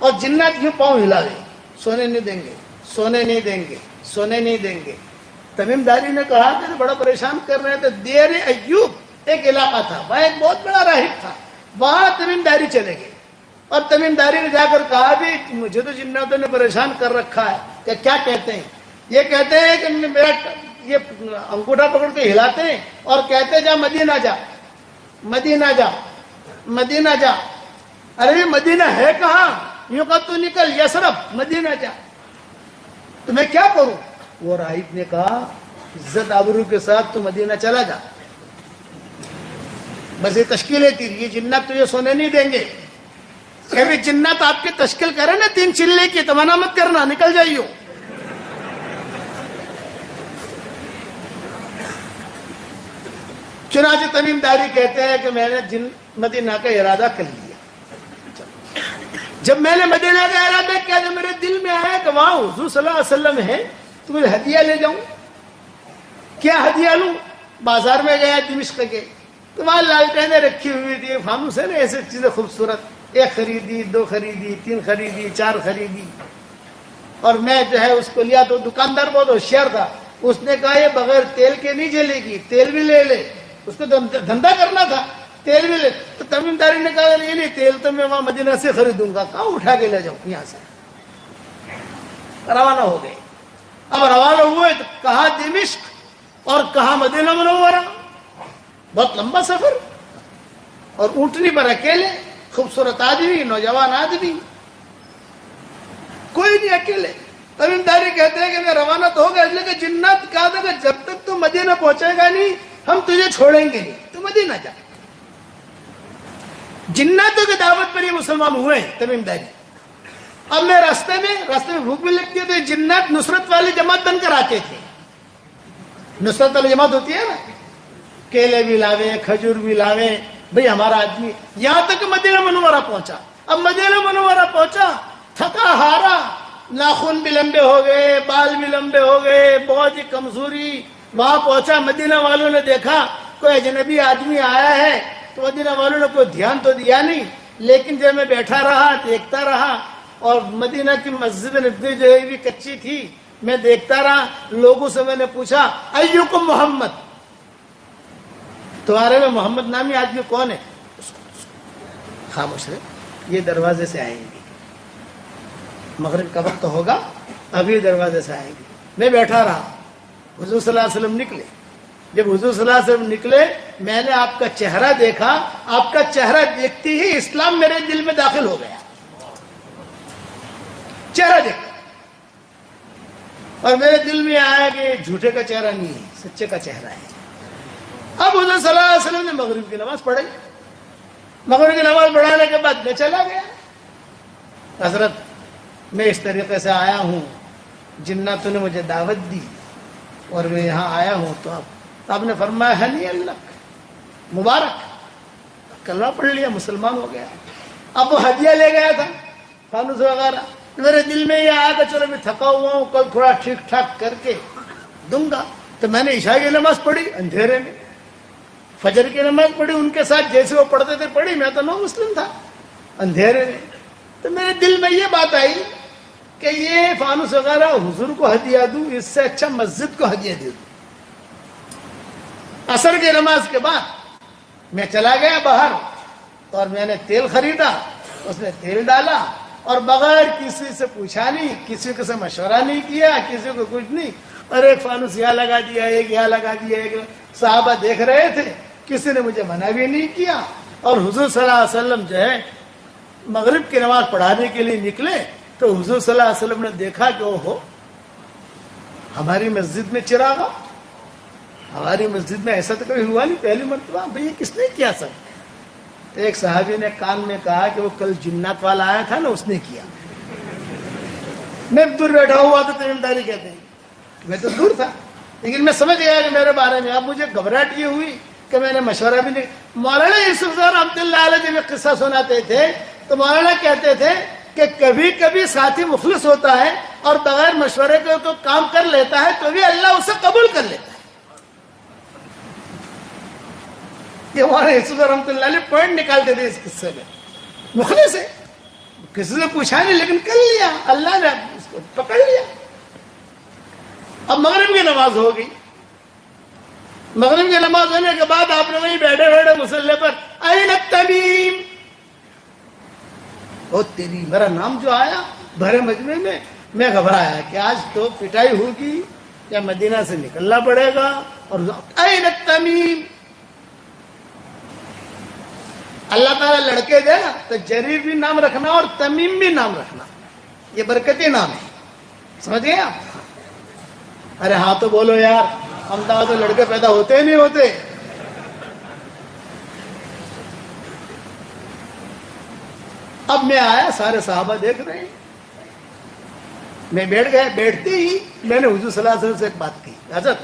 اور جنات یوں پاؤں ہلا دیں، سونے نہیں دیں گے، سونے نہیں دیں گے، سونے نہیں دیں گے۔ تمیم داری نے کہا کہ بڑا پریشان کر رہے تھے۔ دیر ایوب ایک علاقہ تھا، وہاں ایک بہت بڑا راہب تھا، وہاں تمیم داری چلے گئے اور تمیم داری نے جا کر کہا بھی مجھے تو جناتوں نے پریشان کر رکھا ہے۔ کہ کیا کہتے ہیں؟ یہ کہتے ہیں کہ میرا یہ انگوٹھا پکڑ کے ہلاتے ہیں اور کہتے ہیں جا مدینہ جا، مدینہ جا، مدینہ جا۔ ارے مدینہ ہے کہاں؟ یوں کہ تو نکل یثرب، مدینہ جا۔ تو میں کیا کروں؟ وہ راہب نے کہا عزت آبرو کے ساتھ تو مدینہ چلا جا، بس یہ تشکیل ہے تیری، یہ جنات تجھے سونے نہیں دیں گے۔ کہ جنات آپ کی تشکیل کرے نا 3 چلے کی، تو منع مت کرنا، نکل جائیو۔ چنانچہ تمیم داری کہتے ہیں کہ میں نے مدینہ کا ارادہ کر لیا۔ جب میں نے مدینہ کا ارادہ کیا تو میرے دل میں آیا کہ وہاں حضور صلی اللہ علیہ وسلم ہے تو مجھے ہدیہ لے جاؤں۔ کیا ہدیہ لوں؟ بازار میں گیا دمشق کے، تو وہاں لالٹینیں رکھی ہوئی تھی، فانوس ہے نا، ایسے چیزیں خوبصورت، 1 خریدی، 2 خریدی، 3 خریدی، 4 خریدی، اور میں جو ہے اس کو لیا تو دکاندار بہت ہوشیار تھا، اس نے کہا یہ بغیر تیل کے نہیں جلے گی، تیل بھی لے لے، اس کو دھندا کرنا تھا، تیل بھی لے۔ تو تمیم داری نے کہا نہیں تیل تو میں وہاں مدینہ سے خریدوں گا، کہاں اٹھا کے لے جاؤں، یہاں سے روانہ ہو گئے۔ اب روانہ ہوئے تو کہاں دمشق اور کہاں مدینہ منورہ، بہت لمبا سفر، اور اونٹنی پر اکیلے، خوبصورت آدمی، نوجوان آدمی، کوئی نہیں، اکیلے۔ تمیم داری کہتے ہیں کہ میں روانہ تو ہو گیا، اس لیے کہ جنات کہا تھا کہ جب تک تو مدینہ پہنچے گا نہیں ہم تجھے چھوڑیں گے نہیں، تو مدینہ جا۔ جناتوں کی دعوت پر یہ مسلمان ہوئے تمیم داری۔ اب میں راستے میں بھوک بھی لگتی ہے تو جنات نصرت والی جماعت بن کر آتے تھے۔ نصرت والی جماعت ہوتی ہے نا، کیلے بھی لاوے، کھجور بھی لاوے، بھئی ہمارا آدمی، یہاں تک مدینہ منورہ پہنچا۔ اب مدینہ منورہ پہنچا، تھکا ہارا، ناخن بھی لمبے ہو گئے، بال بھی لمبے ہو گئے، بہت ہی کمزوری۔ وہاں پہنچا، مدینہ والوں نے دیکھا کوئی اجنبی آدمی آیا ہے، تو مدینہ والوں نے کوئی دھیان تو دیا نہیں، لیکن جب میں بیٹھا رہا دیکھتا رہا، اور مدینہ کی مسجد نبوی جو ہے بھی کچی تھی، میں دیکھتا رہا، لوگوں سے میں نے پوچھا ایوکم محمد، تمہارے میں محمد نامی آدمی کون ہے؟ خاموش رہے، یہ دروازے سے آئیں گے، مغرب کا وقت ہوگا، ابھی دروازے سے آئیں گے۔ میں بیٹھا رہا، حضور صلی اللہ علیہ وسلم نکلے۔ جب حضور صلی اللہ علیہ وسلم نکلے، میں نے آپ کا چہرہ دیکھا، آپ کا چہرہ دیکھتی ہی اسلام میرے دل میں داخل ہو گیا۔ چہرہ دیکھا اور میرے دل میں آیا کہ جھوٹے کا چہرہ نہیں ہے، سچے کا چہرہ ہے۔ اب حضور صلی اللہ علیہ وسلم نے مغرب کی نماز پڑھی۔ مغرب کی نماز پڑھانے کے بعد میں چلا گیا۔ حضرت میں اس طریقے سے آیا ہوں، جناتوں نے مجھے دعوت دی اور میں یہاں آیا ہوں، تو آپ نے فرمایا ہنی اللہ، مبارک، کلمہ پڑھ لیا، مسلمان ہو گیا۔ اب وہ ہدیہ لے گیا تھا، فانوس وغیرہ، میرے دل میں یہ آیا کہ چلو میں تھکا ہوا ہوں، کل تھوڑا ٹھیک ٹھاک کر کے دوں گا۔ تو میں نے عشاء کی نماز پڑھی اندھیرے میں، فجر کی نماز پڑھی ان کے ساتھ جیسے وہ پڑھتے تھے پڑھی، میں تو نو مسلم تھا، اندھیرے میں۔ تو میرے دل میں یہ بات آئی کہ یہ فانوس وغیرہ حضور کو ہدیہ دوں، اس سے اچھا مسجد کو ہدیہ دے دوں۔ عصر کی نماز کے بعد میں چلا گیا باہر اور میں نے تیل خریدا، اس میں تیل ڈالا اور بغیر کسی سے پوچھا نہیں، کسی سے مشورہ نہیں کیا، کسی کو کچھ نہیں، اور ایک فانوس یہاں لگا دیا، ایک یہاں لگا دیا، ایک صحابہ دیکھ رہے تھے، کسی نے مجھے منع بھی نہیں کیا۔ اور حضور صلی اللہ علیہ وسلم جو ہے مغرب کی نماز پڑھانے کے لیے نکلے تو حضور صلی اللہ علیہ وسلم نے دیکھا کہ اوہو ہماری مسجد میں چراغا، ہماری مسجد میں ایسا تو کبھی ہوا نہیں، پہلی مرتبہ، بھئی یہ کس نے کیا سب؟ تو ایک صحابی نے کان میں کہا کہ وہ کل جنات والا آیا تھا نا، اس نے کیا۔ میں دور بیٹھا ہوا تو تمیم داری کہتے ہیں، میں تو دور تھا، لیکن میں سمجھ گیا کہ میرے بارے میں۔ اب مجھے گھبراہٹ یہ ہوئی کہ میں نے مشورہ بھی نہیں۔ مولانا یوسف عبداللہ علیہ جب ایک قصہ سناتے تھے تو مولانا کہتے تھے کہ کبھی کبھی ساتھی مخلص ہوتا ہے اور بغیر مشورے کے تو کام کر لیتا ہے تو بھی اللہ اسے قبول کر لیتا ہے۔ یہ مولانا یوسف رحمۃ اللہ علیہ پوائنٹ نکالتے تھے اس قصے میں، مخلص ہے، کسی سے پوچھا نہیں لیکن کر لیا, اللہ نے اس کو پکڑ لیا. اب مغرب کی نماز ہو گئی. مغرب کی نماز ہونے کے بعد آپ نے وہیں بیٹھے بیٹھے مصلی پر این التمیم, او تیری میرا نام جو آیا بھرے مجمع میں گھبرایا کہ آج تو پٹائی ہوگی یا مدینہ سے نکلنا پڑے گا. اور این التمیم, اللہ تعالیٰ لڑکے دے نا تو جریر بھی نام رکھنا اور تمیم بھی نام رکھنا, یہ برکتی نام ہے. سمجھ گئے آپ؟ ارے ہاں تو بولو یار, ہم تو لڑکے پیدا ہوتے ہی نہیں ہوتے. اب میں آیا, سارے صحابہ دیکھ رہے ہیں, میں بیٹھ گیا. بیٹھتے ہی میں نے حضور صلی اللہ علیہ وسلم سے ایک بات کی, حضرت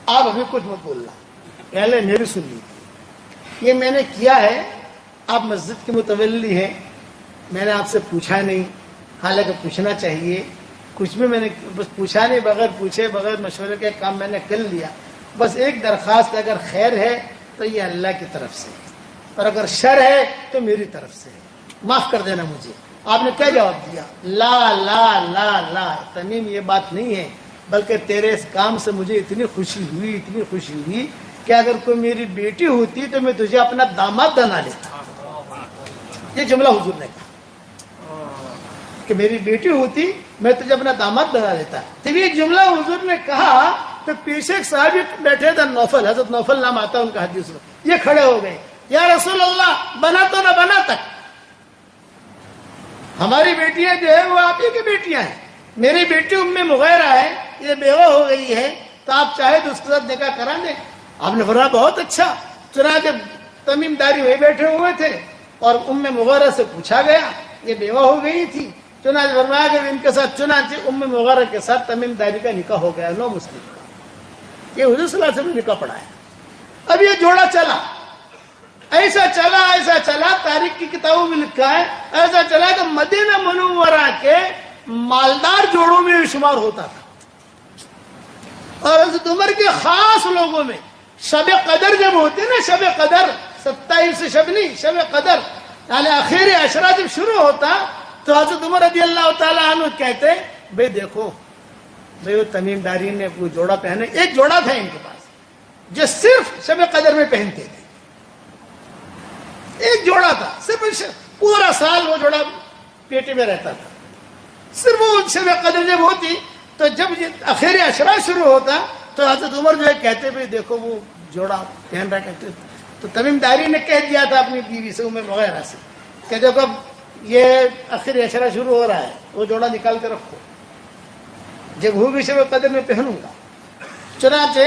آپ ابھی کچھ مت بولنا, پہلے میری سن لی. یہ میں نے کیا ہے, آپ مسجد کے متولی ہیں, میں نے آپ سے پوچھا نہیں, حالانکہ پوچھنا چاہیے. کچھ بھی میں نے بس پوچھا نہیں, بغیر پوچھے بغیر مشورے کے کام میں نے کر لیا. بس ایک درخواست, اگر خیر ہے تو یہ اللہ کی طرف سے, اور اگر شر ہے تو میری طرف سے, معاف کر دینا مجھے. آپ نے کیا جواب دیا؟ لا لا لا لا تمیم, یہ بات نہیں ہے, بلکہ تیرے اس کام سے مجھے اتنی خوشی ہوئی کہ اگر کوئی میری بیٹی ہوتی تو میں تجھے اپنا داماد بنا لیتا. یہ جملہ حضور نے کہا کہ میری بیٹی ہوتی میں تجھے اپنا داماد بنا لیتا. جب یہ جملہ حضور نے کہا تو پیچھے ایک صحابی بیٹھے تھے, نوفل, حضرت نوفل نام آتا ہے ان کا حدیث میں. یہ کھڑے ہو گئے, یا رسول اللہ بنا تو نہ بنا تک, ہماری بیٹیاں جو ہے وہ آپ ہی کی بیٹیاں ہیں. میری بیٹی ام مغیرہ ہے, یہ بیوہ ہو گئی ہے, تو آپ چاہے تو اس کے ساتھ نکاح کرا دیں. آپ نے فرمایا بہت اچھا. چنانچہ تمیم داری وہی بیٹھے ہوئے تھے اور ام مغیرہ سے پوچھا گیا, یہ بیوہ ہو گئی تھی. چنانچہ فرمایا کہ ان کے ساتھ, چنانچہ ام مغیرہ کے ساتھ تمیم داری کا نکاح ہو گیا, نو مسلم کا. یہ حضور صلی اللہ علیہ وسلم نے نکاح پڑھایا. اب یہ جوڑا چلا, ایسا چلا, تاریخ کی کتابوں میں لکھا ہے ایسا چلا کہ مدینہ منورہ کے مالدار جوڑوں میں شمار ہوتا تھا. اور حضرت عمر کے خاص لوگوں میں شب قدر جب ہوتی نا, شب قدر 27 شب نہیں, شب قدر یعنی آخری عشرہ جب شروع ہوتا تو حضرت عمر رضی اللہ تعالیٰ عنہ کہتے, بھئی دیکھو بھئی وہ تمیم داری نے وہ جوڑا پہنے. ایک جوڑا تھا ان کے پاس جو صرف شب قدر میں پہنتے تھے, ایک جوڑا تھا صرف, پورا سال وہ جوڑا پیٹے میں رہتا تھا. صرف وہ شب قدر جب ہوتی تو جب آخری عشرہ شروع ہوتا تو حضرت عمر جو ہے کہتے بھی دیکھو وہ جوڑا پہن رہا. کہتے تو تمیم داری نے کہہ دیا تھا اپنی بیوی سے, ام مغیرہ سے, کہ دیکھو اب یہ آخری عشرہ شروع ہو رہا ہے, وہ جوڑا نکال کے رکھو, جب ہوگی شب قدر میں پہنوں گا. چنانچہ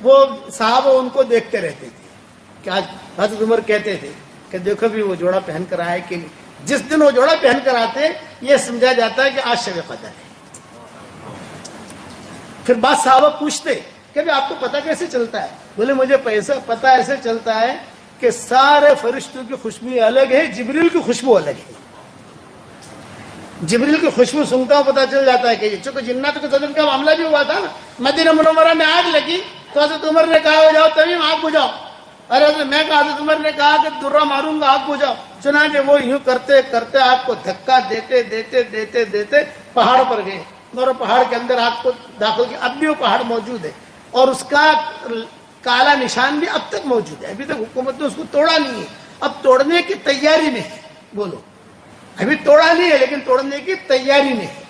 وہ صحابہ ان کو دیکھتے رہتے تھے کہ آج حضرت عمر کہتے تھے کہ دیکھو بھی وہ جوڑا پہن کر آئے کہ نہیں. جس دن وہ جوڑا پہن کر آتے یہ سمجھا جاتا ہے کہ آج شب قدر ہے. پھر بعض صحابہ پوچھتے کہ بھی آپ کو پتہ کیسے چلتا ہے؟ بولے مجھے پتہ ایسے چلتا ہے کہ سارے فرشتوں کی خوشبو الگ ہے, جبریل کی خوشبو الگ ہے. جبریل کی خوشبو سنتا ہوں پتہ چل جاتا ہے کہ چونکہ جنات کے صدر کا معاملہ بھی ہوا تھا نا, مدینہ منورہ میں آگ لگی تو حضرت عمر نے کہا ہو جاؤ تمیم آگ بجھاؤ. ارے میں کہا, حضرت عمر نے کہا کہ درہ ماروں گا, آگ بجھاؤ. چنانچہ وہ یوں کرتے کرتے آگ کو دھکا دیتے دیتے دیتے دیتے پہاڑ پر گئے, اور پہاڑ کے اندر آگ کو داخل کیا. اب بھی وہ پہاڑ موجود ہے اور اس کا کالا نشان بھی اب تک موجود ہے. ابھی تک حکومت نے اس کو توڑا نہیں ہے, اب توڑنے کی تیاری میں ہے. بولو, ابھی توڑا نہیں ہے لیکن توڑنے کی تیاری میں ہے.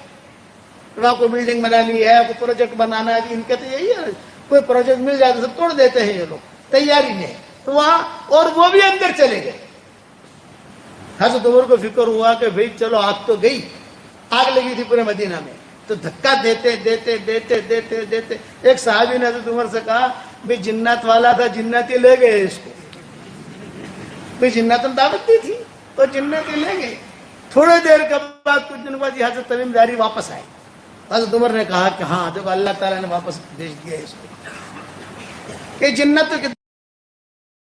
وہاں کوئی بلڈنگ بنانی ہے, کوئی پروجیکٹ بنانا ہے, ان کا تو یہی ہے, کوئی پروجیکٹ مل جائے تو سب توڑ دیتے ہیں یہ لوگ, تیاری میں ہے. تو وہاں اور وہ بھی اندر چلے گئے. حضرت عمر کو فکر ہوا کہ بھئی چلو آگ تو گئی, آگ لگی تھی پورے مدینہ میں, تو دھکا دیتے دیتے دیتے دیتے دیتے ایک صحابی نے حضرت عمر سے کہا بھئی جنات والا تھا, جناتی لے گئے اس کو. بھئی جنات نے دعوت دی تھی اور جناتی لے گئے. تھوڑے دیر کے بعد, کچھ دن بعد یہ حضرت تمیم داری واپس آئے. حضرت عمر نے کہا کہ ہاں دیکھو اللہ تعالیٰ نے واپس بھیج دیا اس کو, کہ جنتوں کی